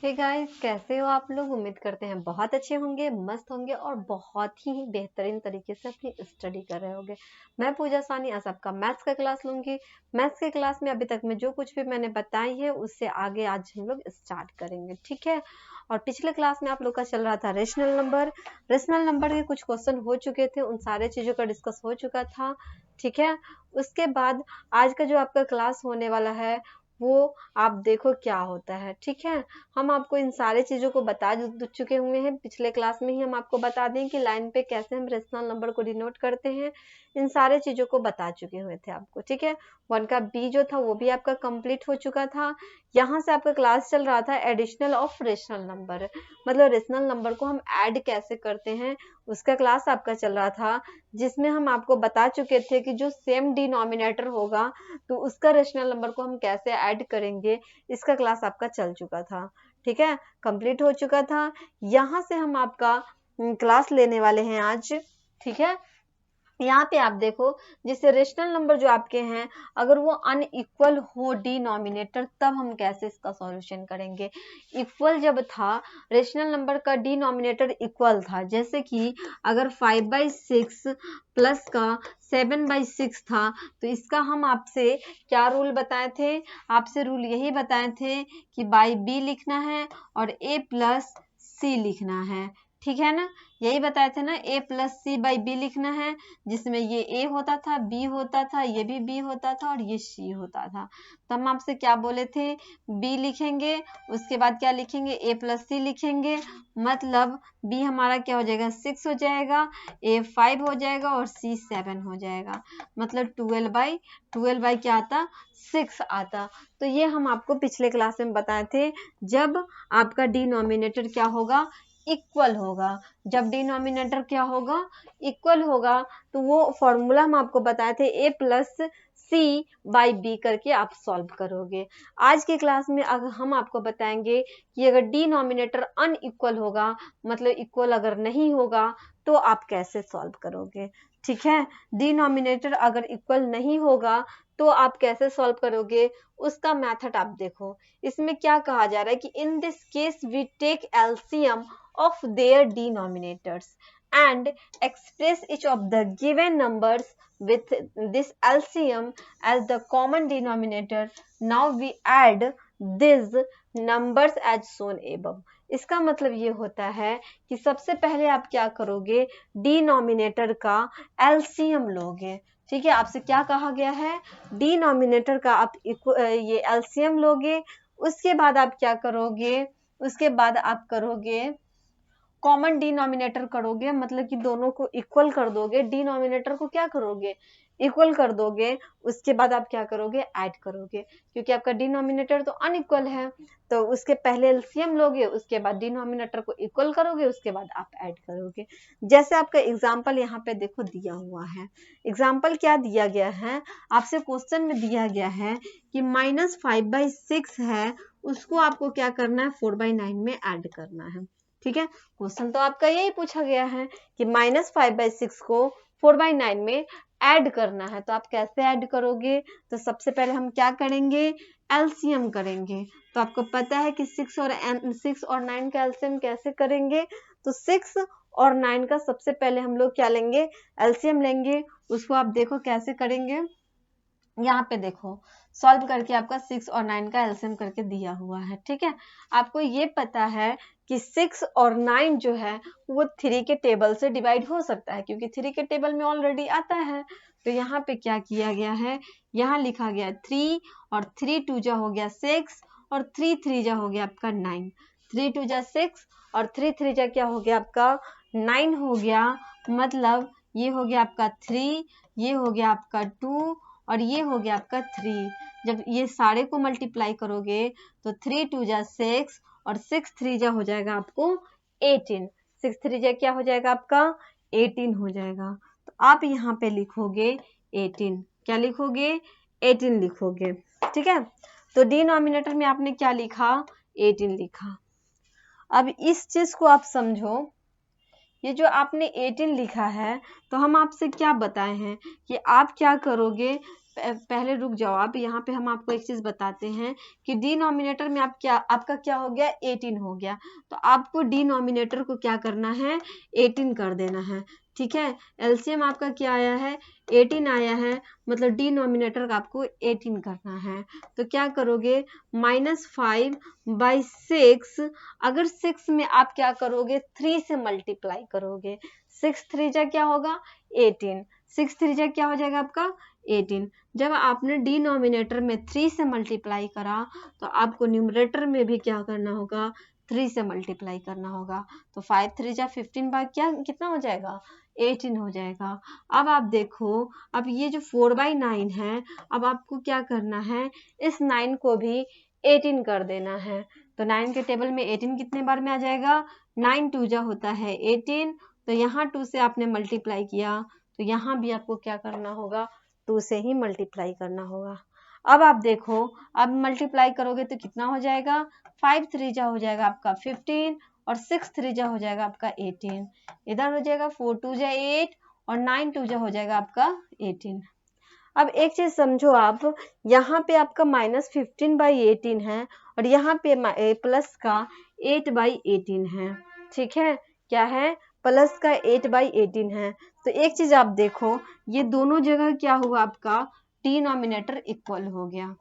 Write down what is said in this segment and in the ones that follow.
Hey guys, कैसे हो आप लोग। उम्मीद करते हैं बहुत अच्छे होंगे, मस्त होंगे और बहुत ही बेहतरीन तरीके से अपनी स्टडी कर रहे होंगे। मैं पूजा सानी आज आपका मैथ्स का क्लास लूंगी। मैथ्स के क्लास में अभी तक में जो कुछ भी मैंने बताई है उससे आगे आज हम लोग स्टार्ट करेंगे, ठीक है। और पिछले क्लास में आप लोग का चल रहा था रेशनल नंबर के कुछ क्वेश्चन हो चुके थे, उन सारे चीजों का डिस्कस हो चुका था, ठीक है। उसके बाद आज का जो आपका क्लास होने वाला है वो आप देखो क्या होता है, ठीक है। हम आपको इन सारे चीजों को बता चुके हुए हैं। पिछले क्लास में ही हम आपको बता दें कि लाइन पे कैसे हम रेशनल नंबर को डिनोट करते हैं, इन सारे चीजों को बता चुके हुए थे आपको, ठीक है। 1 का बी जो था वो भी आपका कंप्लीट हो चुका था। यहाँ से आपका क्लास चल रहा था एडिशनल ऑफ रेशनल नंबर, मतलब रेशनल नंबर को हम ऐड कैसे करते हैं उसका क्लास आपका चल रहा था, जिसमें हम आपको बता चुके थे कि जो सेम डिनोमिनेटर होगा तो उसका रेशनल नंबर को हम कैसे ऐड करेंगे, इसका क्लास आपका चल चुका था, ठीक है, कंप्लीट हो चुका था। यहाँ से हम आपका क्लास लेने वाले हैं आज, ठीक है। यहाँ पे आप देखो, जैसे रेशनल नंबर जो आपके हैं अगर वो अनइक्वल हो डिनोमिनेटर, तब हम कैसे इसका सॉल्यूशन करेंगे। इक्वल जब था, रेशनल नंबर का डिनोमिनेटर इक्वल था, जैसे कि अगर 5/6 प्लस का 7/6 था, तो इसका हम आपसे क्या रूल बताए थे, आपसे रूल यही बताए थे कि बाई बी लिखना है और a प्लस सी लिखना है, ठीक है ना। यही बताए थे ना, a plus c by b लिखना है, जिसमें ये a होता था, b होता था, ये भी b होता था और ये c होता था। तो हम आपसे क्या बोले थे, b लिखेंगे, उसके बाद क्या लिखेंगे, a प्लस सी लिखेंगे, मतलब b हमारा क्या हो जाएगा 6 हो जाएगा, a 5 हो जाएगा और c 7 हो जाएगा, मतलब 12 बाई क्या आता 6 आता। तो ये हम आपको पिछले क्लास में बताए थे, जब आपका डिनोमिनेटर क्या होगा इक्वल होगा। जब डिनोमिनेटर क्या होगा इक्वल होगा, तो वो फॉर्मूला हम आपको बताए थे a plus c by b करके आप सॉल्व करोगे। आज की क्लास में अगर हम आपको बताएंगे कि अगर डिनोमिनेटर अनइक्वल होगा, मतलब इक्वल अगर नहीं होगा, तो आप कैसे सॉल्व करोगे, ठीक है। डिनोमिनेटर अगर इक्वल नहीं होगा तो आप कैसे सॉल्व करोगे, उसका मेथड आप देखो। इसमें क्या कहा जा रहा है कि in this case we take LCM of their denominators and express each of the given numbers with this LCM as the common denominator. Now we add these numbers as shown above. इसका मतलब ये होता है कि सबसे पहले आप क्या करोगे, डिनोमिनेटर का एलसीएम लोगे, ठीक है। आपसे क्या कहा गया है, डिनोमिनेटर का आप ये एलसीएम लोगे। उसके बाद आप क्या करोगे, उसके बाद आप करोगे कॉमन डिनोमिनेटर करोगे, मतलब कि दोनों को इक्वल कर दोगे, डिनोमिनेटर को क्या करोगे इक्वल कर दोगे। उसके बाद आप क्या करोगे ऐड करोगे, क्योंकि आपका डिनोमिनेटर तो अनइक्वल है, तो उसके पहले एलसीएम लोगे, उसके बाद डिनोमिनेटर को इक्वल करोगे, उसके बाद आप ऐड करोगे। जैसे आपका एग्जाम्पल यहाँ पे देखो दिया हुआ है। एग्जाम्पल क्या दिया गया है, आपसे क्वेश्चन में दिया गया है कि -5/6 है, उसको आपको क्या करना है 4/9 में ऐड करना है, ठीक है। क्वेश्चन तो आपका यही पूछा गया है कि -5/6 को 4/9 में ऐड करना है, तो आप कैसे ऐड करोगे। तो सबसे पहले हम क्या करेंगे, एलसीएम करेंगे। तो आपको पता है कि 6 और 9 का एलसीएम कैसे करेंगे, तो 6 और 9 का सबसे पहले हम लोग क्या लेंगे एलसीएम लेंगे। उसको आप देखो कैसे करेंगे, यहाँ पे देखो सॉल्व करके आपका 6 और 9 का एलसीएम करके दिया हुआ है, ठीक है। आपको ये पता है कि 6 और 9 जो है वो 3 के टेबल से डिवाइड हो सकता है, क्योंकि 3 के टेबल में ऑलरेडी आता है। तो यहाँ पे क्या किया गया है, यहाँ लिखा गया 3 और 3 2 जा हो गया 6 और 3 3 जा हो गया आपका 9, 3 2 जा 6 और 3 3 जा क्या हो गया आपका 9 हो गया, मतलब ये हो गया आपका 3, ये हो गया आपका 2 और ये हो गया आपका 3। जब ये सारे को मल्टीप्लाई करोगे तो 3 2 जा 6 और 6 3 जा हो जाएगा आपको 18, 6 3 जा क्या हो जाएगा आपका 18 हो जाएगा। तो आप यहाँ पे लिखोगे 18, क्या लिखोगे 18 लिखोगे, ठीक है। तो डिनोमिनेटर में आपने क्या लिखा 18 लिखा। अब इस चीज को आप समझो, ये जो आपने 18 लिखा है, तो हम आपसे क्या बताए हैं कि आप क्या करोगे पहले रुक जाओ आप, यहाँ पे हम आपको एक चीज बताते हैं कि डिनोमिनेटर में आपका क्या हो गया, 18 हो गया। तो आपको डिनोमिनेटर को क्या करना है, 18 कर देना है। ठीक है, एलसीएम आपका क्या आया है, 18 आया है, मतलब डिनोमिनेटर का आपको 18 करना है। तो क्या करोगे, -5/6, अगर 6 में आप क्या करोगे, 3 से मल्टीप्लाई करोगे, 6 3 जा क्या होगा, 18, 6 3 जा क्या हो जाएगा आपका 18। जब आपने डिनोमिनेटर में 3 से मल्टीप्लाई करा तो आपको न्यूमरेटर में भी क्या करना होगा, 3 से मल्टीप्लाई करना होगा। तो 5 3 जा 15 बाय क्या कितना हो जाएगा, 18 हो जाएगा। अब आप देखो, अब ये जो 4/9 है, अब आपको क्या करना है, इस 9 को भी 18 कर देना है। तो 9 के टेबल में 18 कितने बार में आ जाएगा, 9 2 जा होता है 18, तो यहाँ 2 से आपने मल्टीप्लाई किया तो यहाँ भी आपको क्या करना होगा, 2 से ही मल्टीप्लाई करना होगा। अब आप देखो, अब मल्टीप्लाई करोगे तो कितना हो जाएगा, 5 3 जा हो जाएगा आपका 15 और 6 3 जा हो जाएगा आपका 18, इधर हो जाएगा 4 2 जा 8 और 9 2 जा हो जाएगा आपका 18। अब एक चीज समझो आप, यहाँ पे आपका -15/18 है और यहाँ पे प्लस का 8/18 है। ठीक है, क्या है, प्लस का 8/18 है। तो एक चीज आप देखो, ये दोनों जगह क्या हुआ, आपका डिनोमिनेटर इक्वल हो गया।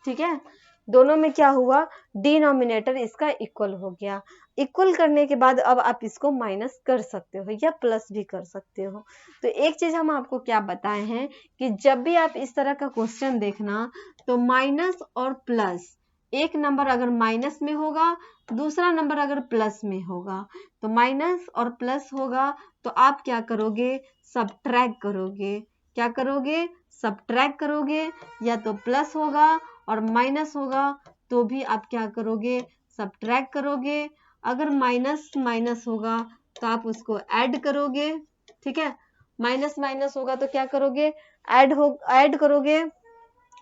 ठीक है, दोनों में क्या हुआ, डिनोमिनेटर इसका इक्वल हो गया। इक्वल करने के बाद अब आप इसको माइनस कर सकते हो या प्लस भी कर सकते हो। तो एक चीज हम आपको क्या बताए हैं कि जब भी आप इस तरह का क्वेश्चन देखना तो माइनस और प्लस, एक नंबर अगर माइनस में होगा, दूसरा नंबर अगर प्लस में होगा, तो माइनस और प्लस होगा तो आप क्या करोगे, सब्ट्रैक्ट करोगे। क्या करोगे, सब्ट्रैक्ट करोगे, या तो प्लस होगा और माइनस होगा तो भी आप क्या करोगे, सब्ट्रैक्ट करोगे। अगर माइनस माइनस होगा तो आप उसको ऐड करोगे। ठीक है, माइनस माइनस होगा तो क्या करोगे, ऐड करोगे।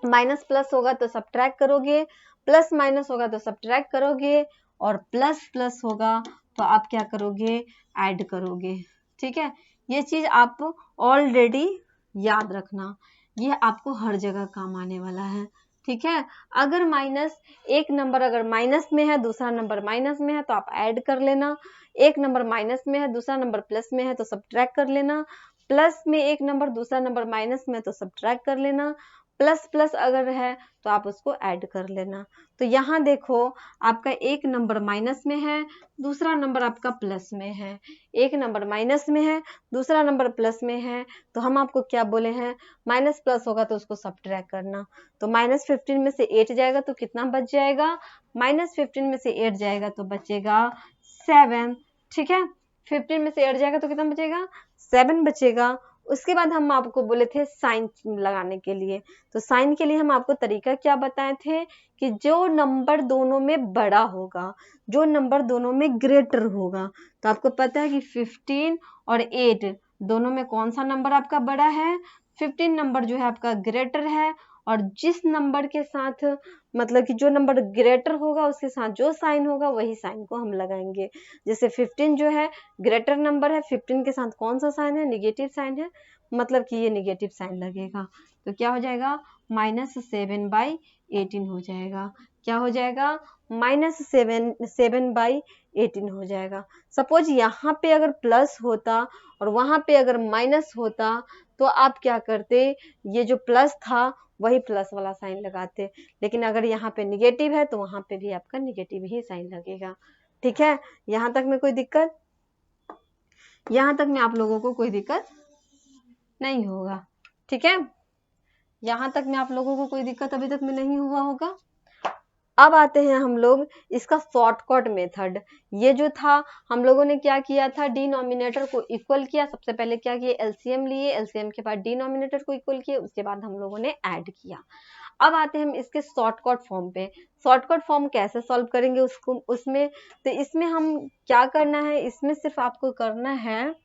माइनस प्लस होगा तो सब्ट्रैक्ट करोगे, प्लस माइनस होगा तो सब्ट्रैक्ट करोगे, और प्लस प्लस होगा तो आप क्या करोगे, ऐड करोगे। ठीक है, ये चीज आप ऑलरेडी याद रखना, ये आपको हर जगह काम आने वाला है। ठीक है, अगर माइनस, एक नंबर अगर माइनस में है, दूसरा नंबर माइनस में है तो आप ऐड कर लेना। एक नंबर माइनस में है, दूसरा नंबर प्लस में है तो सब्ट्रैक्ट कर लेना। प्लस में एक नंबर, दूसरा नंबर माइनस में है तो सब्ट्रैक्ट कर लेना। प्लस प्लस अगर है तो आप उसको ऐड कर लेना। तो यहाँ देखो, आपका एक नंबर माइनस में है, दूसरा नंबर आपका प्लस में है। एक नंबर माइनस में है, दूसरा नंबर प्लस में है, तो हम आपको क्या बोले हैं, माइनस प्लस होगा तो उसको सब्ट्रैक्ट करना। तो -15 में से 8 जाएगा तो कितना बच जाएगा, -15 में से 8 जाएगा तो बचेगा 7। ठीक है, 15 में से 8 जाएगा तो कितना बचेगा, 7 बचेगा। उसके बाद हम आपको बोले थे साइन लगाने के लिए, तो साइन के लिए हम आपको तरीका क्या बताए थे कि जो नंबर दोनों में बड़ा होगा, जो नंबर दोनों में ग्रेटर होगा, तो आपको पता है कि 15 और 8 दोनों में कौन सा नंबर आपका बड़ा है, 15 नंबर जो है आपका ग्रेटर है। और जिस नंबर के साथ, मतलब कि जो नंबर ग्रेटर होगा उसके साथ जो साइन होगा वही साइन को हम लगाएंगे। जैसे 15 जो है ग्रेटर नंबर है, 15 के साथ कौन सा साइन है, निगेटिव साइन है, मतलब कि ये निगेटिव साइन लगेगा। तो क्या हो जाएगा, -7/18 हो जाएगा। क्या हो जाएगा, -7/18 हो जाएगा। सपोज यहाँ पे अगर प्लस होता और वहां पे अगर माइनस होता तो आप क्या करते, ये जो प्लस था वही प्लस वाला साइन लगाते, लेकिन अगर यहाँ पे निगेटिव है तो वहां पे भी आपका निगेटिव ही साइन लगेगा। ठीक है, यहाँ तक में कोई दिक्कत, यहाँ तक में आप लोगों को कोई दिक्कत नहीं होगा। ठीक है, यहाँ तक में आप लोगों को कोई दिक्कत अभी तक में नहीं हुआ होगा। अब आते हैं हम लोग इसका शॉर्टकट मेथड। ये जो था, हम लोगों ने क्या किया था, डिनोमिनेटर को इक्वल किया। सबसे पहले क्या किया, एलसीएम लिए, एलसीएम के बाद डिनोमिनेटर को इक्वल किया, उसके बाद हम लोगों ने ऐड किया। अब आते हैं हम इसके शॉर्टकट फॉर्म पे। शॉर्टकट फॉर्म कैसे सॉल्व करेंगे उसको, उसमें तो इसमें हम क्या करना है, इसमें सिर्फ आपको करना है,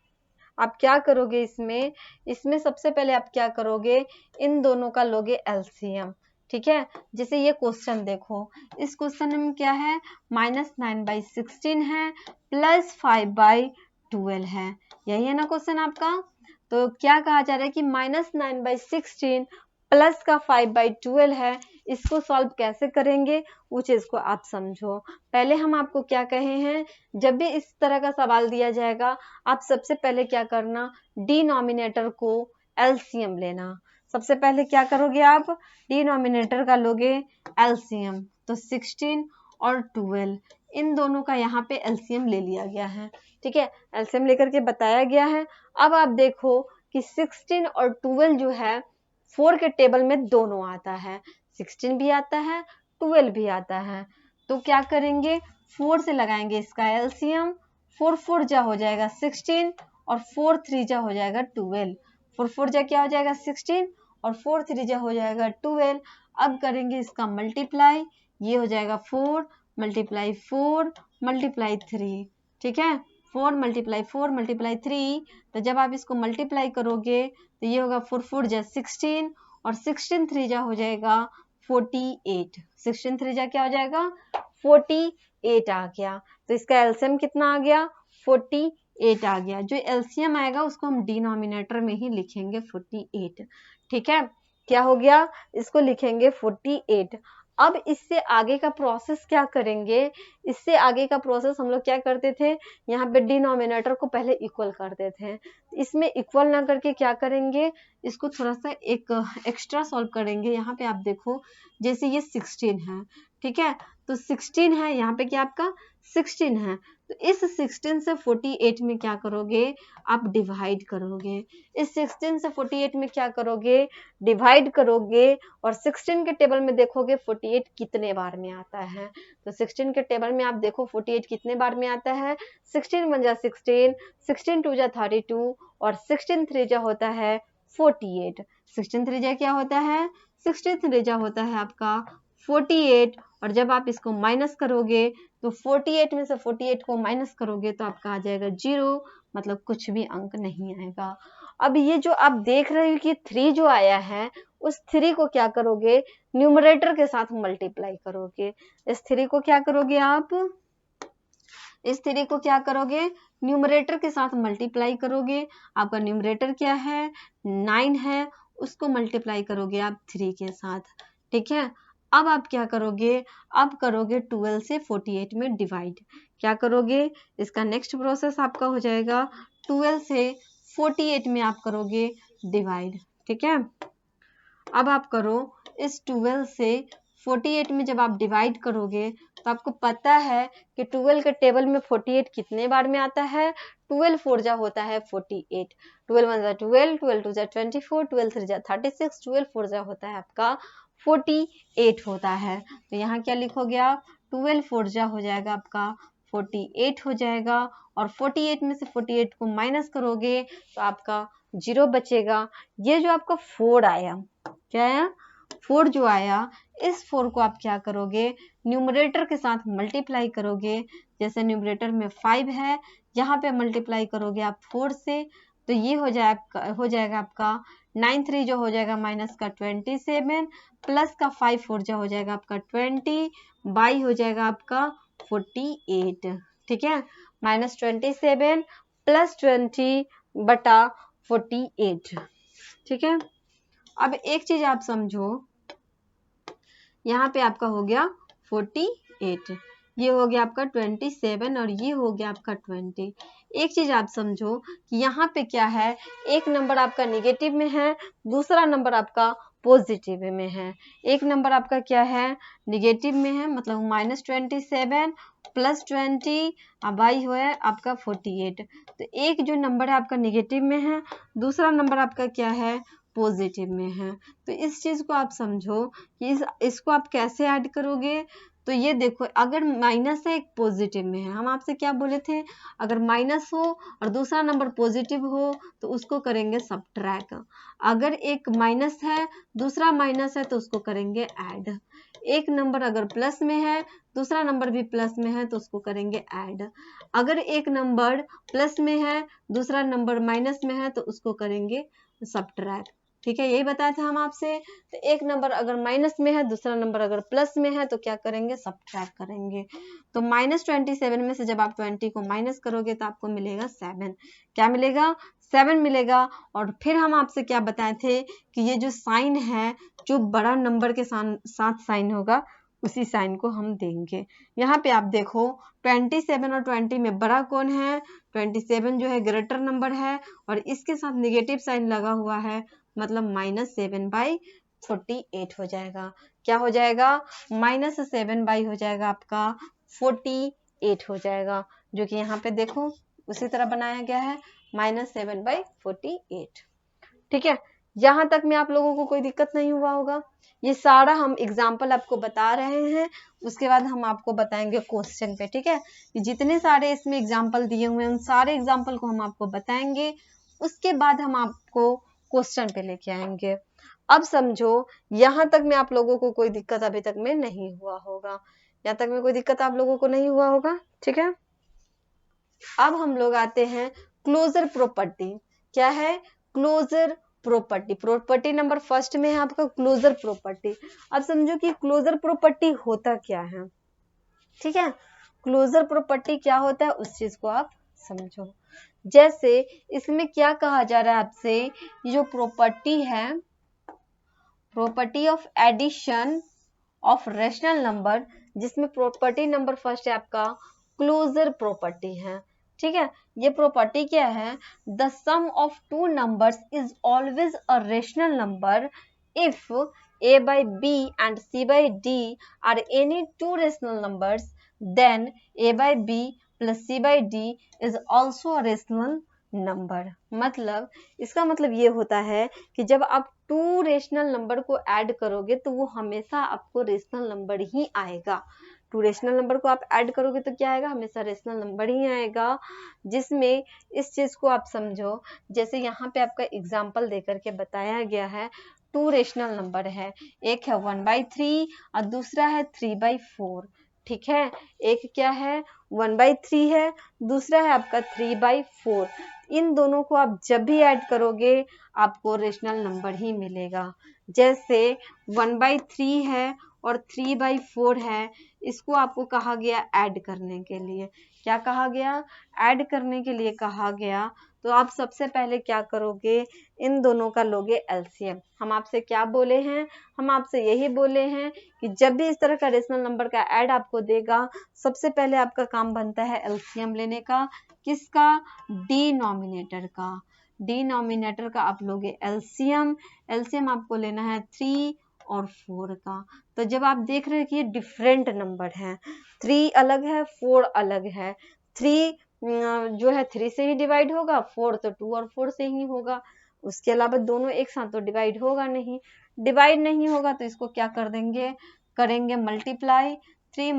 आप क्या करोगे इसमें सबसे पहले आप क्या करोगे, इन दोनों का लोगे एलसीएम। ठीक है, जैसे ये क्वेश्चन देखो, इस क्वेश्चन में क्या है, -9/16 है प्लस 5/12 है, यही है ना क्वेश्चन आपका। तो क्या कहा जा रहा है कि -9/16 प्लस का 5/12 है, इसको सॉल्व कैसे करेंगे वो चीज को आप समझो। पहले हम आपको क्या कहे हैं, जब भी इस तरह का सवाल दिया जाएगा आप सबसे पहले क्या करना, डिनोमिनेटर को एलसीएम लेना। सबसे पहले क्या करोगे आप, डिनोमिनेटर का लोगे एलसीएम। तो 16 और 12 इन दोनों का यहाँ पे एलसीएम ले लिया गया है, ठीक है, एलसीएम लेकर के बताया गया है। अब आप देखो कि 16 और 12 जो है 4 के टेबल में दोनों आता है, 16 भी आता है 12 भी आता है। तो क्या करेंगे, 4 से लगाएंगे इसका एलसीएम, 4 4 जा हो जाएगा 16 और 4 3 जा हो जाएगा 12, 4 4 जा क्या हो जाएगा 16 और 4 3 जा हो जाएगा 12। अब करेंगे इसका मल्टीप्लाई, ये हो जाएगा 4 मल्टीप्लाई 4 मल्टीप्लाई 3, ठीक है, 4 मल्टीप्लाई 4 मल्टीप्लाई 3। तो जब आप इसको मल्टीप्लाई करोगे तो ये होगा 4 4 जा 16 और 16 3 जा हो जाएगा 48, 16 3 जा क्या हो जाएगा 48 आ गया। तो इसका एलसीएम कितना आ गया 48 आ गया। जो एलसीएम आएगा उसको हम डिनोमिनेटर में ही लिखेंगे 48, ठीक है, क्या हो गया, इसको लिखेंगे 48। अब इससे आगे का प्रोसेस क्या करेंगे, इससे आगे का प्रोसेस हम लोग क्या करते थे, यहाँ पे डिनोमिनेटर को पहले इक्वल करते थे, इसमें इक्वल ना करके क्या करेंगे, इसको थोड़ा सा एक एक्स्ट्रा सॉल्व करेंगे। यहाँ पे आप देखो जैसे ये 16 है, ठीक है, तो 16 है, यहाँ पे क्या आपका 16 है, तो इस 16 से 48 में क्या करोगे, आप डिवाइड करोगे। इस 16 से 48 में क्या करोगे, डिवाइड करोगे, और 16 के टेबल में देखोगे 48 कितने बार में आता है। तो 16 के टेबल में आप देखो 48 कितने बार में आता है, 16 1 जा 16, 16 2 जा 32 और 16 3 जा होता है 48। 16 3 जा क्या होता है, 16 3 जा होता है आपका 48। और जब आप इसको माइनस करोगे तो 48 में से 48 को माइनस करोगे तो आपका आ जाएगा 0, मतलब कुछ भी अंक नहीं आएगा। अब ये जो आप देख रहे हो कि 3 जो आया है, उस 3 को क्या करोगे, न्यूमरेटर के साथ मल्टीप्लाई करोगे। इस 3 को क्या करोगे आप, इस 3 को क्या करोगे, न्यूमरेटर के साथ मल्टीप्लाई करोगे। आपका न्यूमरेटर क्या है 9 है, उसको मल्टीप्लाई करोगे आप 3 के साथ, ठीक है। अब आप क्या करोगे, अब करोगे 12 से 48 में डिवाइड। क्या करोगे, इसका नेक्स्ट प्रोसेस आपका हो जाएगा 12 से 48 में आप करोगे डिवाइड, ठीक है। अब आप करो इस 12 से 48 में जब आप डिवाइड करोगे तो आपको पता है कि 12 के टेबल में 48 कितने बार में आता है, 12 4 जा होता है 48, 12 1 जा 12, 12 2 जा 24, 12 3 जा 36, 12 4 जा होता है आपका 48 होता है। तो यहाँ क्या लिखोगे आप, 12 4 जा हो जाएगा आपका 48 हो जाएगा, और 48 में से 48 को माइनस करोगे तो आपका 0 बचेगा। ये जो आपका 4 आया, क्या आया 4 जो आया, इस 4 को आप क्या करोगे, न्यूमरेटर के साथ मल्टीप्लाई करोगे। जैसे न्यूमरेटर में 5 है, यहाँ पे मल्टीप्लाई करोगे आप 4 से, तो ये हो जाएगा आपका 9 3 जो हो जाएगा माइनस का 27 प्लस का 5 4 जो हो जाएगा आपका 20 बाई हो जाएगा आपका 48, ठीक है, -27 प्लस 20 बटा 48, ठीक है। अब एक चीज आप समझो, यहाँ पे आपका हो गया 48, ये हो गया आपका 27 और ये हो गया आपका 20। एक चीज आप समझो कि यहाँ पे क्या है, एक नंबर आपका निगेटिव में है, दूसरा नंबर आपका पॉजिटिव में है। एक नंबर आपका क्या है, निगेटिव में है, मतलब -27 प्लस 20 बाई हुआ है आपका 48। तो एक जो नंबर है आपका निगेटिव में है, दूसरा नंबर आपका क्या है, पॉजिटिव में है। तो इस चीज को आप समझो कि इसको आप कैसे ऐड करोगे। तो ये देखो, अगर माइनस है एक पॉजिटिव में है, हम आपसे क्या बोले थे, अगर माइनस हो और दूसरा नंबर पॉजिटिव हो तो उसको करेंगे सब्ट्रैक्ट। अगर एक माइनस है दूसरा माइनस है तो उसको करेंगे ऐड। एक नंबर अगर प्लस में है दूसरा नंबर भी प्लस में है तो उसको करेंगे ऐड। अगर एक नंबर प्लस में है दूसरा नंबर माइनस में है तो उसको करेंगे सब्ट्रैक्ट, ठीक है, यही बताया था हम आपसे। तो एक नंबर अगर माइनस में है दूसरा नंबर अगर प्लस में है तो क्या करेंगे, सब्ट्रैक्ट करेंगे। तो -27 में से जब आप 20 को माइनस करोगे तो आपको मिलेगा 7, क्या मिलेगा 7 मिलेगा। और फिर हम आपसे क्या बताए थे कि ये जो साइन है, जो बड़ा नंबर के साथ साइन होगा, उसी साइन को हम देंगे। यहाँ पे आप देखो 27 और 20 में बड़ा कौन है? 27 जो है ग्रेटर नंबर है और इसके साथ नेगेटिव साइन लगा हुआ है, मतलब -7/48 हो जाएगा। क्या हो जाएगा? -7 हो जाएगा आपका 48 हो जाएगा, जो कि यहाँ पे देखो उसी तरह बनाया गया है, -7/48। ठीक है, यहाँ तक में आप लोगों को कोई दिक्कत नहीं हुआ होगा। ये सारा हम एग्जाम्पल आपको बता रहे हैं, उसके बाद हम आपको बताएंगे क्वेश्चन पे। ठीक है, कि जितने सारे इसमें एग्जाम्पल दिए हुए हैं उन सारे एग्जाम्पल को हम आपको बताएंगे, उसके बाद हम आपको क्वेश्चन पे लेके आएंगे। अब समझो यहाँ तक में आप लोगों को कोई दिक्कत अभी तक में नहीं हुआ होगा, यहाँ तक में कोई दिक्कत आप लोगों को नहीं हुआ होगा। ठीक है, अब हम लोग आते हैं क्लोजर प्रॉपर्टी। क्या है? Closure property. Property number first में है आपका क्लोजर प्रॉपर्टी। अब समझो कि क्लोजर प्रॉपर्टी होता क्या है। ठीक है, क्लोजर प्रॉपर्टी क्या होता है उस चीज को आप समझो। जैसे इसमें क्या कहा जा रहा है आपसे, ये जो प्रॉपर्टी है, property of addition of rational number, जिसमें प्रॉपर्टी नंबर फर्स्ट है आपका क्लोजर प्रॉपर्टी है। ठीक है, ये प्रॉपर्टी क्या है? The sum of two numbers is always a rational number if a by b and c by d are any two rational numbers, then a by b plus c by d is also a rational number. मतलब इसका मतलब ये होता है कि जब आप two rational number को ऐड करोगे तो वो हमेशा आपको रेशनल नंबर ही आएगा। टू रेशनल नंबर को आप ऐड करोगे तो क्या आएगा? हमेशा रेशनल नंबर ही आएगा। जिसमें इस चीज को आप समझो, जैसे यहाँ पे आपका एग्जाम्पल देकर के बताया गया है, टू रेशनल नंबर है, एक है 1/3 और दूसरा है 3/4। ठीक है, एक क्या है? 1/3 है, दूसरा है आपका 3/4। इन दोनों को आप जब भी ऐड करोगे आपको रेशनल नंबर ही मिलेगा। जैसे 1/3 है और 3/4 है, इसको आपको कहा गया ऐड करने के लिए। क्या कहा गया? ऐड करने के लिए कहा गया। तो आप सबसे पहले क्या करोगे? इन दोनों का लोगे एलसीएम। हम आपसे क्या बोले हैं? हम आपसे यही बोले हैं कि जब भी इस तरह का रेशनल नंबर का ऐड आपको देगा, सबसे पहले आपका काम बनता है एलसीएम लेने का। किसका? डिनोमिनेटर का। डिनोमिनेटर का आप लोगे एलसीएम। एलसीएम आपको लेना है 3 और 4 का। तो जब आप देख रहे हैं कि ये डिफरेंट नंबर है, 3 अलग है, 4 अलग है, 3 जो है 3 से ही डिवाइड होगा, 4 तो 2 और 4 से ही होगा, उसके अलावा दोनों एक साथ तो डिवाइड होगा नहीं। डिवाइड नहीं होगा तो इसको क्या कर देंगे? करेंगे मल्टीप्लाई। 3 ×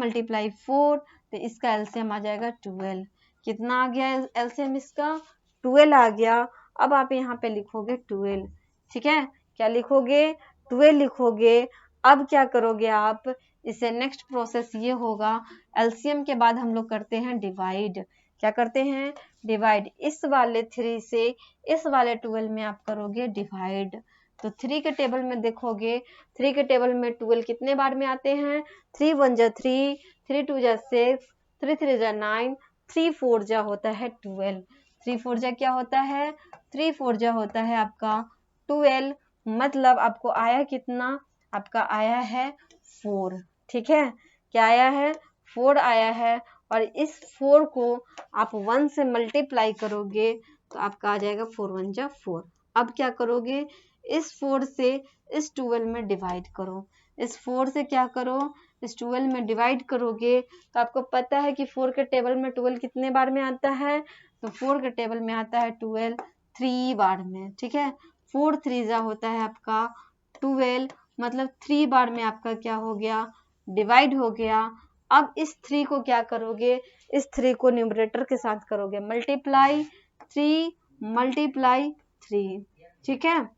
4, तो इसका एलसीएम आ जाएगा 12। कितना आ गया एलसीएम इसका? 12 आ गया। अब आप यहाँ पे लिखोगे 12। ठीक है, क्या लिखोगे? 12 लिखोगे। अब क्या करोगे आप? इसे नेक्स्ट प्रोसेस ये होगा, एलसीएम के बाद हम लोग करते हैं डिवाइड। क्या करते हैं? डिवाइड। इस वाले 3 से इस वाले 12 में आप करोगे डिवाइड। तो 3 के टेबल में देखोगे, 3 के टेबल में 12 कितने बार में आते हैं? 3 × 1 = 3, 3 × 2 = 6, 3 × 3 = 9, 3 × 4 = होता है 12। 3 × 4 = क्या होता है? 3 × 4 = होता है आपका 12। मतलब आपको आया कितना? आपका आया है 4। ठीक है, क्या आया है? 4 आया है। और इस 4 को आप 1 से मल्टीप्लाई करोगे तो आपका आ जाएगा 4 × 1 = 4। अब क्या करोगे? इस 4 से इस 12 में डिवाइड करो। इस 4 से क्या करो? इस 12 में डिवाइड करोगे तो आपको पता है कि 4 के टेबल में 12 कितने बार में आता है? तो 4 के टेबल में आता है 12 3 बार में। ठीक है, 4 × 3 = होता है आपका 12, मतलब 3 बार में आपका क्या हो गया? डिवाइड हो गया। अब इस 3 को क्या करोगे? इस 3 को न्यूमरेटर के साथ करोगे मल्टीप्लाई। 3 × 3। ठीक है,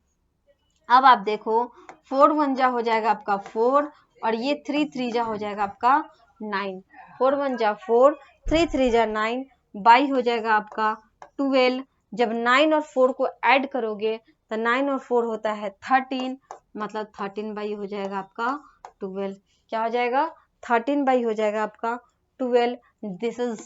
अब आप देखो 4 × 1 = हो जाएगा आपका 4 और ये 3 × 3 = हो जाएगा आपका 9। 4 × 1 = 4, 3 × 3 = 9, 22 हो जाएगा आपका 12। जब 9 और 4 को ऐड करोगे तो 9 और 4 होता है 13, मतलब 13/22 हो जाएगा आपका 12। क्या हो जाएगा? 13/22 हो जाएगा आपका 12। This is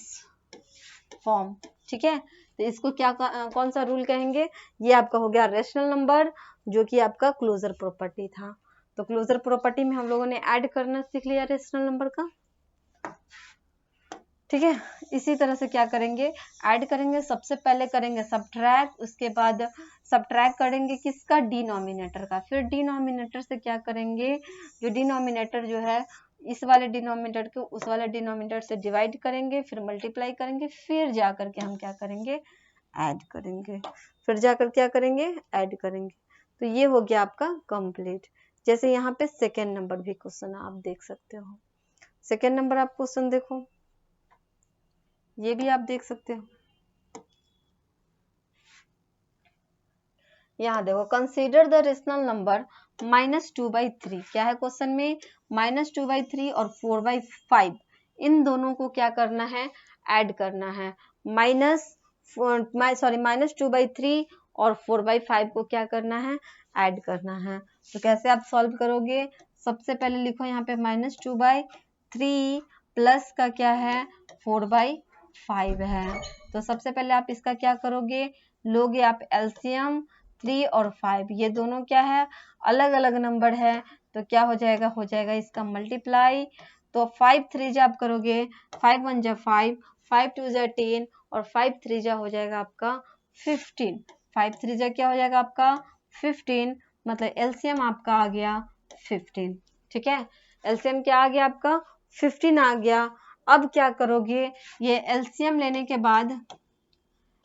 form. ठीक है, तो इसको क्या कौन सा रूल कहेंगे? ये आपका हो गया रेशनल नंबर, जो कि आपका क्लोजर प्रॉपर्टी था। तो क्लोजर प्रॉपर्टी में हम लोगों ने ऐड करना सीख लिया रेशनल नंबर का, ठीक है। इसी तरह से क्या करेंगे, ऐड करेंगे। सबसे पहले करेंगे सब्ट्रैक्ट, उसके बाद सब्ट्रैक्ट करेंगे किसका, डिनोमिनेटर का। फिर डिनोमिनेटर से क्या करेंगे, जो डिनोमिनेटर जो है इस वाले डिनोमिनेटर को उस वाले डिनोमिनेटर से डिवाइड करेंगे, फिर मल्टीप्लाई करेंगे, फिर जाकर के हम क्या करेंगे, ऐड करेंगे। फिर जाकर क्या करेंगे, ऐड करेंगे। तो ये हो गया आपका कंप्लीट। जैसे यहाँ पे सेकेंड नंबर भी क्वेश्चन आप देख सकते हो। सेकेंड नंबर आप क्वेश्चन देखो, ये भी आप देख सकते हो। यहाँ देखो, कंसीडर द रेशनल नंबर -2/3। क्या है क्वेश्चन में, -2/3 और 4/5, इन दोनों को क्या करना है, ऐड करना है। -2/3 और 4/5 को क्या करना है, ऐड करना है। तो कैसे आप सॉल्व करोगे, सबसे पहले लिखो यहाँ पे -2/3 प्लस का क्या है, 4/5 है। तो सबसे पहले आप इसका क्या करोगे, लोगे आप एलसीएम। 3 और 5 ये दोनों क्या है, अलग अलग नंबर है, तो क्या हो जाएगा इसका मल्टीप्लाई। तो 5 3 जा आप करोगे, 5 1 जा 5, 5 2 जा 10 और 5 3 जा हो जाएगा आपका 15। 5 3 जा क्या हो जाएगा आपका 15, मतलब एलसीएम आपका आ गया 15, ठीक है। एलसीएम क्या आ गया आपका 15 आ गया। अब क्या करोगे, ये एलसीएम लेने के बाद,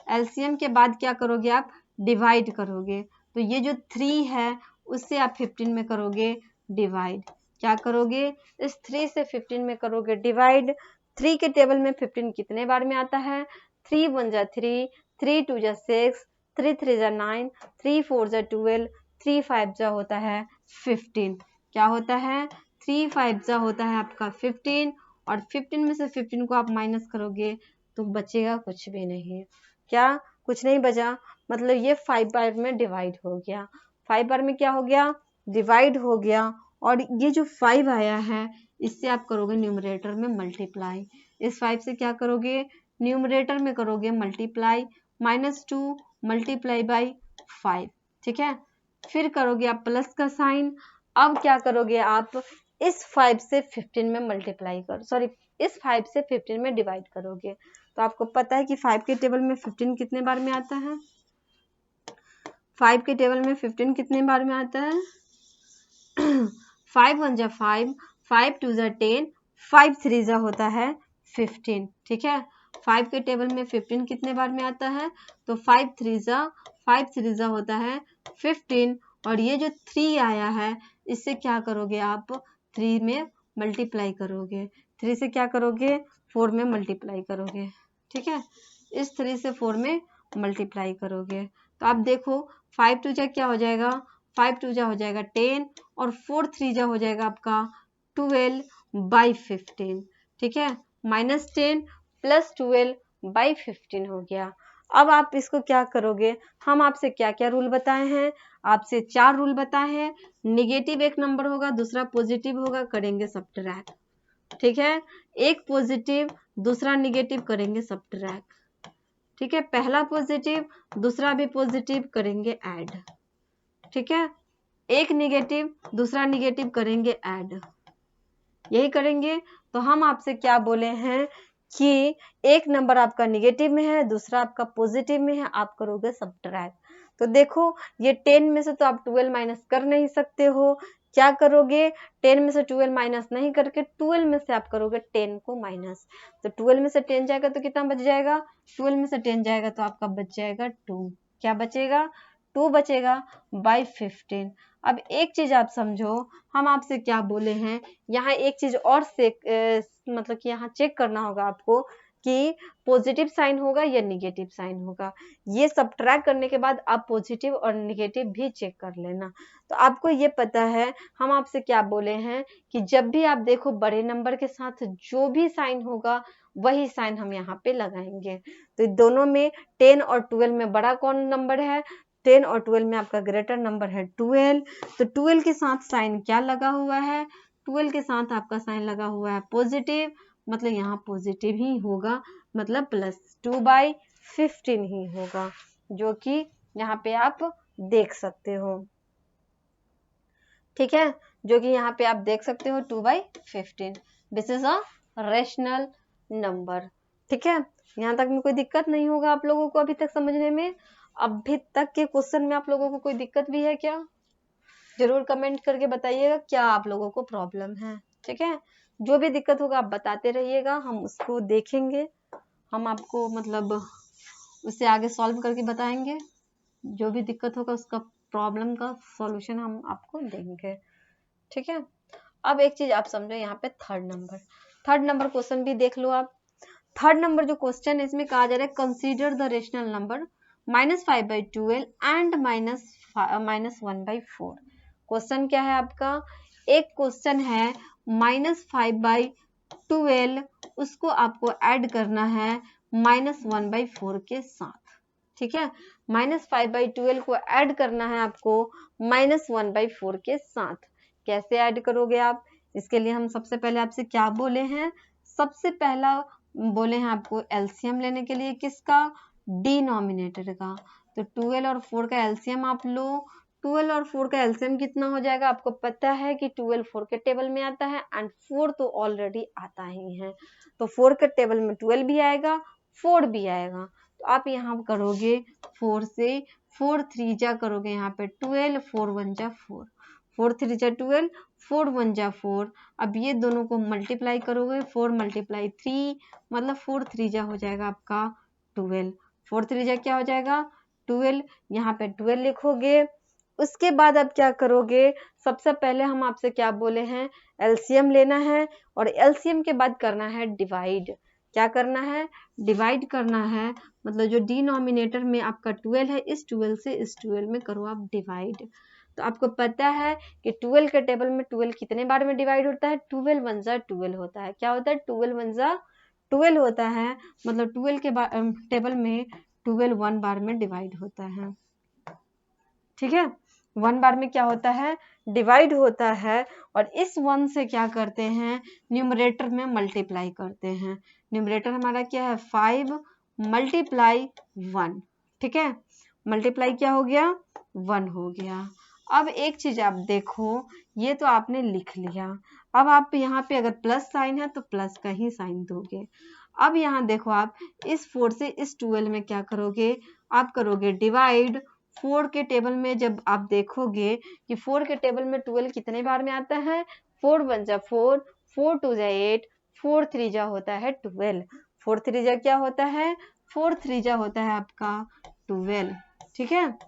एलसीएम के बाद क्या करोगे आप, डिवाइड करोगे। तो ये जो 3 है उससे आप 15 में करोगे डिवाइड। क्या करोगे, इस 3 से 15 में करोगे डिवाइड। 3 के टेबल में 15 कितने बार में आता है, 3 1 जा 3, 3 2 जा 6, 3 3 जा 9, 3 4 जा 12, 3 5 जा होता है 15। क्या होता है, 3 5 जा होता है आपका 15, और 15 में से 15 को आप माइनस करोगे तो बचेगा कुछ भी नहीं। क्या, कुछ नहीं बचा, मतलब ये 5 बार में डिवाइड हो गया। 5 बार में क्या हो गया, डिवाइड हो गया। और ये जो 5 आया है इससे आप करोगे न्यूमरेटर में मल्टीप्लाई। इस 5 से क्या करोगे, न्यूमरेटर में करोगे मल्टीप्लाई, -2 मल्टीप्लाई बाई 5, ठीक है। फिर करोगे आप प्लस का साइन। अब क्या करोगे आप, इस 5 से 15 में मल्टीप्लाई करो, सॉरी इस 5 से 15 में डिवाइड करोगे। तो आपको पता है कि 5 के टेबल में 15 कितने बार में आता है, 5 के टेबल में 15 कितने बार में आता है 5 1 जा 5, 5 2 जा 10, 5 3 जा होता है 15, ठीक है। 5 के टेबल में 15 कितने बार में आता है, तो 5 3 जा होता है 15, और ये जो 3 आया है इससे क्या करोगे आप, 3 में मल्टीप्लाई करोगे। 3 से क्या करोगे, 4 में मल्टीप्लाई करोगे, ठीक है। इस 3 से 4 में मल्टीप्लाई करोगे। तो आप देखो 5 2 जा क्या हो जाएगा, 5 2 जा हो जाएगा 10, और 4 3 जा हो जाएगा आपका 12/15, ठीक है। -10 + 12/15 हो गया। अब आप इसको क्या करोगे, हम आपसे क्या क्या रूल बताए हैं, आपसे 4 रूल बताए हैं। निगेटिव एक नंबर होगा, दूसरा पॉजिटिव होगा, करेंगे सब्ट्रैक्ट, ठीक है। एक पॉजिटिव दूसरा निगेटिव, करेंगे सब्ट्रैक्ट, ठीक है। पहला पॉजिटिव दूसरा भी पॉजिटिव, करेंगे ऐड, ठीक है। एक निगेटिव दूसरा निगेटिव, करेंगे ऐड, यही करेंगे। तो हम आपसे क्या बोले हैं कि एक नंबर आपका निगेटिव में है, दूसरा आपका पॉजिटिव में है, आप करोगे सब्ट्रैक्ट। तो देखो ये 10 में से तो आप 12 माइनस कर नहीं सकते हो, क्या करोगे, 10 में से 12 माइनस नहीं करके 12 में से आप करोगे 10 को माइनस। तो 12 में से 10 जाएगा तो कितना बच जाएगा, 12 में से 10 जाएगा तो आपका बच जाएगा 2। क्या बचेगा, 2 बचेगा बाई 15। अब एक चीज आप समझो, हम आपसे क्या बोले हैं, यहाँ एक चीज और से मतलब कि यहाँ चेक करना होगा आपको कि पॉजिटिव साइन होगा या निगेटिव साइन होगा। ये सब्ट्रैक्ट करने के बाद आप पॉजिटिव और निगेटिव भी चेक कर लेना। तो आपको ये पता है हम आपसे क्या बोले हैं कि जब भी आप देखो बड़े नंबर के साथ जो भी साइन होगा वही साइन हम यहाँ पे लगाएंगे। तो दोनों में 10 और 12 में बड़ा कौन नंबर है, 10 और 12 में आपका ग्रेटर नंबर है 12। तो 12 के साथ साइन क्या लगा हुआ है, 12 के साथ आपका साइन लगा हुआ है पॉजिटिव, मतलब यहाँ पॉजिटिव ही होगा, मतलब +2/15 15 ही होगा, जो कि यहाँ पे आप देख सकते हो। ठीक है, जो कि यहाँ पे आप देख सकते हो 2/15 this is a rational number. ठीक है, यहाँ तक में कोई दिक्कत नहीं होगा आप लोगों को अभी तक समझने में? अभी तक के क्वेश्चन में आप लोगों को कोई दिक्कत भी है क्या? जरूर कमेंट करके बताइएगा क्या आप लोगों को प्रॉब्लम है। ठीक है, जो भी दिक्कत होगा आप बताते रहिएगा, हम उसको देखेंगे, हम आपको मतलब उससे आगे सॉल्व करके बताएंगे। जो भी दिक्कत होगा उसका प्रॉब्लम का सॉल्यूशन हम आपको देंगे। ठीक है, अब एक चीज आप समझो, यहाँ पे थर्ड नंबर क्वेश्चन भी देख लो आप। थर्ड नंबर जो क्वेश्चन है इसमें कहा जा रहा है consider the rational number -5/12 and -1/4। Question क्या है आपका? एक क्वेश्चन है -5/12, उसको आपको ऐड करना है -1/4 के साथ। ठीक है, -5/12 को ऐड करना है आपको -1/4 के साथ। कैसे ऐड करोगे आप? इसके लिए हम सबसे पहले आपसे क्या बोले हैं? सबसे पहला बोले हैं आपको एलसीएम लेने के लिए, किसका? डिनोमिनेटर का। तो 12 और 4 का एलसीएम आप लो। 12 और 4 का एलसीएम कितना हो जाएगा? आपको पता है कि 12 4 के टेबल में आता है एंड 4 तो ऑलरेडी आता ही है, तो 4 के टेबल में 12 भी आएगा, 4 भी आएगा। तो आप यहाँ करोगे 4 से 4 3 जा करोगे, यहाँ पे 12, 4 1 जा 4, 4 3 जा 12, 4 1 जा 4। अब ये दोनों को मल्टीप्लाई करोगे, 4 × 3 मतलब 4 3 जा हो जाएगा आपका 12, 4 3 जा क्या हो जाएगा? 12। यहाँ पे 12 लिखोगे। उसके बाद अब क्या करोगे? सबसे पहले हम आपसे क्या बोले हैं? एलसीएम लेना है, और एलसीएम के बाद करना है डिवाइड। क्या करना है? डिवाइड करना है, मतलब जो डिनोमिनेटर में आपका 12 है, इस 12 से इस 12 में करो आप डिवाइड। तो आपको पता है कि 12 के टेबल में 12 कितने बार में डिवाइड होता है? 12 1 जा 12 होता है। क्या होता है? 12 1 जा 12 होता है, मतलब 12 के टेबल में 12 1 बार में डिवाइड होता है। ठीक है, 1 बार में क्या होता है? डिवाइड होता है। और इस 1 से क्या करते हैं? न्यूमरेटर में मल्टीप्लाई करते हैं। न्यूमरेटर हमारा क्या है? 5 × 1। ठीक है, मल्टीप्लाई क्या हो गया? 1 हो गया। अब एक चीज आप देखो, ये तो आपने लिख लिया। अब आप यहाँ पे अगर प्लस साइन है तो प्लस का ही साइन दोगे। अब यहाँ देखो, आप इस 4 से इस 12 में क्या करोगे? आप करोगे डिवाइड। 4 के टेबल में जब आप देखोगे कि 4 के टेबल में 12 कितने बार में आता है? 4 1 जा 4, 4 2 जा 8, 4 3 जा होता है 12, 4 3 जा क्या होता है? 4 3 जा होता है आपका 12। ठीक है,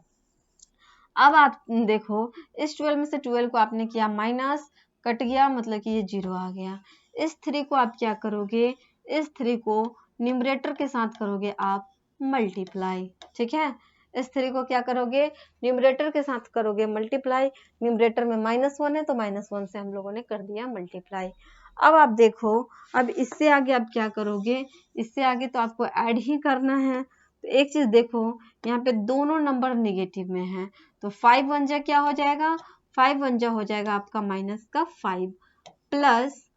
अब आप देखो, इस 12 में से 12 को आपने किया माइनस, कट गया, मतलब कि ये 0 आ गया। इस 3 को आप क्या करोगे? इस 3 को न्यूमरेटर के साथ करोगे आप मल्टीप्लाई। ठीक है, इस 3 को क्या करोगे? न्यूमरेटर के साथ करोगे मल्टीप्लाई। न्यूमरेटर में -1 है तो -1 से हम लोगों ने कर दिया मल्टीप्लाई। अब आप देखो, अब इससे आगे आप क्या करोगे? इससे आगे तो आपको ऐड ही करना है। तो एक चीज देखो, यहाँ पे दोनों नंबर नेगेटिव में है, तो 5 1 जा क्या हो जाएगा? 5 1 जा हो जाएगा आपका -5 प्लस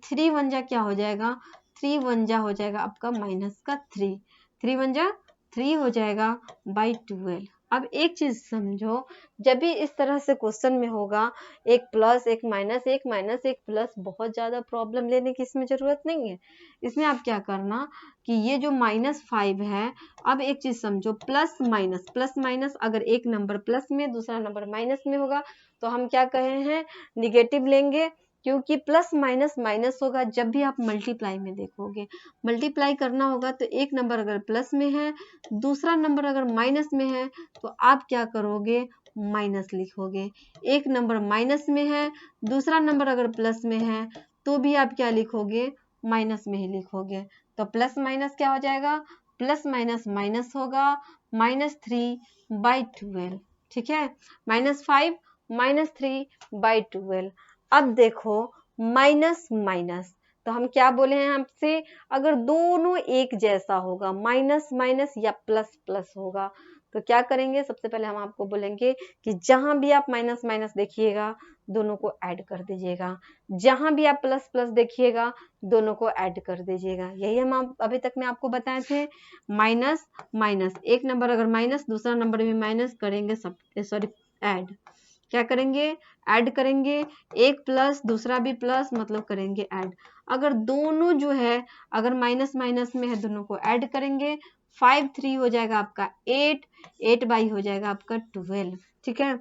3 1 जा क्या हो जाएगा? 3 1 जा हो जाएगा आपका -3, 3 1 जा 3 हो जाएगा बाई 12। अब एक चीज समझो, जब भी इस तरह से क्वेश्चन में होगा, एक प्लस एक माइनस, एक माइनस एक प्लस, बहुत ज्यादा प्रॉब्लम लेने की इसमें जरूरत नहीं है। इसमें आप क्या करना कि ये जो -5 है, अब एक चीज समझो, प्लस माइनस अगर एक नंबर प्लस में दूसरा नंबर माइनस में होगा तो हम क्या कहे हैं? निगेटिव लेंगे, क्योंकि प्लस माइनस माइनस होगा जब भी आप मल्टीप्लाई में देखोगे। मल्टीप्लाई करना होगा तो एक नंबर अगर प्लस में है, दूसरा नंबर अगर माइनस में है, तो आप क्या करोगे? माइनस लिखोगे। एक नंबर माइनस में है, दूसरा नंबर अगर प्लस में है, तो भी आप क्या लिखोगे? माइनस में ही लिखोगे। तो प्लस माइनस क्या हो जाएगा? प्लस माइनस माइनस होगा, -3/12। ठीक है, -5 -3/12। अब देखो, माइनस माइनस, तो हम क्या बोले हैं आपसे? अगर दोनों एक जैसा होगा, माइनस माइनस या प्लस प्लस होगा, तो क्या करेंगे, सबसे पहले हम आपको बोलेंगे कि जहां भी आप माइनस माइनस देखिएगा दोनों को ऐड कर दीजिएगा, जहां भी आप प्लस प्लस देखिएगा दोनों को ऐड कर दीजिएगा। यही हम अभी तक में आपको बताए थे, माइनस माइनस, एक नंबर अगर माइनस दूसरा नंबर भी माइनस करेंगे, सब सॉरी ऐड, क्या करेंगे, ऐड करेंगे, एक प्लस दूसरा भी प्लस मतलब करेंगे ऐड। अगर दोनों जो है अगर माइनस माइनस में है दोनों को ऐड करेंगे, 5 3 हो जाएगा आपका 8, 8 बाई हो जाएगा आपका 12, ठीक है,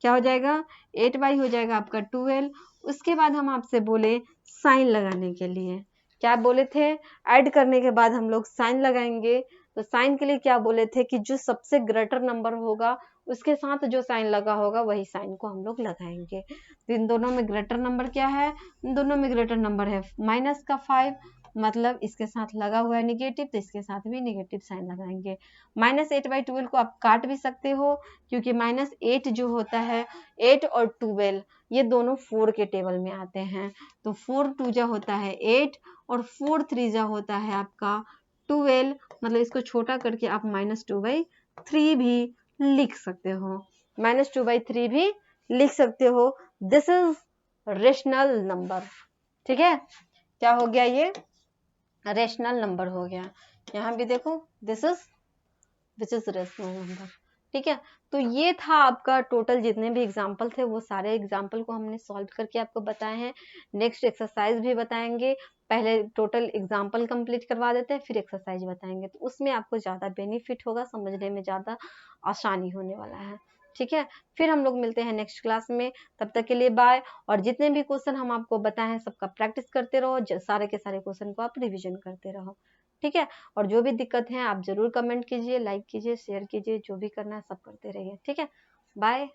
क्या हो जाएगा 8 बाई हो जाएगा आपका 12। उसके बाद हम आपसे बोले साइन लगाने के लिए, क्या बोले थे, ऐड करने के बाद हम लोग साइन लगाएंगे। तो साइन के लिए क्या बोले थे कि जो सबसे ग्रेटर नंबर होगा उसके साथ जो साइन लगा होगा वही साइन को हम लोग लगाएंगे। तो इन दोनों में ग्रेटर नंबर क्या है, इन दोनों में ग्रेटर नंबर है माइनस का 5, मतलब इसके साथ लगा हुआ है निगेटिव तो इसके साथ भी निगेटिव साइन लगाएंगे। माइनस 8/12 को आप काट भी सकते हो क्योंकि माइनस 8 जो होता है, 8 और 12 ये दोनों 4 के टेबल में आते हैं। तो 4 2 जा होता है 8 और 4 3 जा होता है आपका 12, मतलब इसको छोटा करके आप -2/3 भी लिख सकते हो, -2/3 भी लिख सकते हो। दिस इज रेशनल नंबर, ठीक है, क्या हो गया, ये रेशनल नंबर हो गया। यहाँ भी देखो this is which is rational number, ठीक है। तो ये था आपका टोटल जितने भी एग्जाम्पल थे वो सारे एग्जाम्पल को हमने सॉल्व करके आपको बताए हैं। नेक्स्ट एक्सरसाइज भी बताएंगे, पहले टोटल एग्जाम्पल कंप्लीट करवा देते हैं फिर एक्सरसाइज बताएंगे, तो उसमें आपको ज़्यादा बेनिफिट होगा, समझने में ज़्यादा आसानी होने वाला है, ठीक है। फिर हम लोग मिलते हैं नेक्स्ट क्लास में, तब तक के लिए बाय। और जितने भी क्वेश्चन हम आपको बताए हैं सबका प्रैक्टिस करते रहो, सारे के सारे क्वेश्चन को आप रिविजन करते रहो, ठीक है। और जो भी दिक्कत है आप जरूर कमेंट कीजिए, लाइक कीजिए, शेयर कीजिए, जो भी करना है सब करते रहिए, ठीक है। बाय।